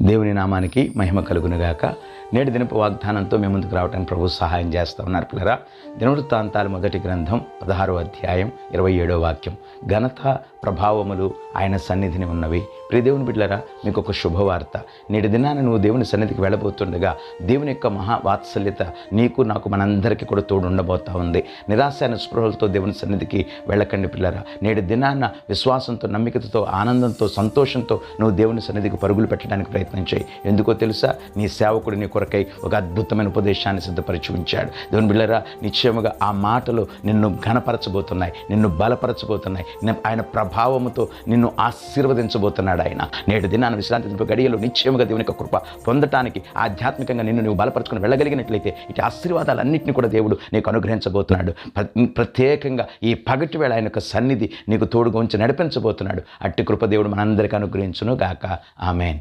దేవుని నామానికి మహిమ కలుగునుగాక. నేటి దినపు వాగ్దానంతో మేము ముందుకు రావడానికి ప్రభు సహాయం చేస్తూ ఉన్నారు. పిల్లరా, దినవృత్తాంతాలు మొదటి గ్రంథం 16వ అధ్యాయం 27వ వాక్యం. ఘనత ప్రభావములు ఆయన సన్నిధిని ఉన్నవి. ప్రియ దేవుని బిడ్డలారా, మీకు ఒక శుభవార్త. నేటి దినాన నువ్వు దేవుని సన్నిధికి వెళ్ళబోతుండగా దేవుని యొక్క మహావాత్సల్యత నీకు నాకు మనందరికీ కూడా తోడు ఉండబోతా ఉంది. నిరాశ నిస్పృహలతో దేవుని సన్నిధికి వెళ్ళకండి పిల్లరా. నేటి దినాన విశ్వాసంతో, నమ్మికతో, ఆనందంతో, సంతోషంతో నువ్వు దేవుని సన్నిధికి పరుగులు పెట్టడానికి ప్రయత్నం చేయి. ఎందుకో తెలుసా? నీ సేవకుడు నీ కొరకై ఒక అద్భుతమైన ఉపదేశాన్ని సిద్ధపరిచి ఉంచాడు. దేవుని బిడ్డలారా, నిశ్చయముగా ఆ మాటలు నిన్ను ఘనపరచబోతున్నాయి, నిన్ను బలపరచబోతున్నాయి. ఆయన ప్రభావముతో నిన్ను ఆశీర్వదించబోతున్నాడు. ఆయన నేటి దినాన విశ్రాంతి గడియలో నిశ్చయముగా దేవుని యొక్క కృప పొందటానికి ఆధ్యాత్మికంగా నిన్ను నువ్వు బలపరుచుకుని వెళ్ళగలిగినట్లయితే ఇటు ఆశీర్వాదాలన్నింటినీ కూడా దేవుడు నీకు అనుగ్రహించబోతున్నాడు. ప్రత్యేకంగా ఈ పగటి వేళ ఆయన యొక్క సన్నిధి నీకు తోడుగా ఉంచి నడిపించబోతున్నాడు. అట్టి కృప దేవుడు మనందరికీ అనుగ్రహించును గాక. ఆమేన్.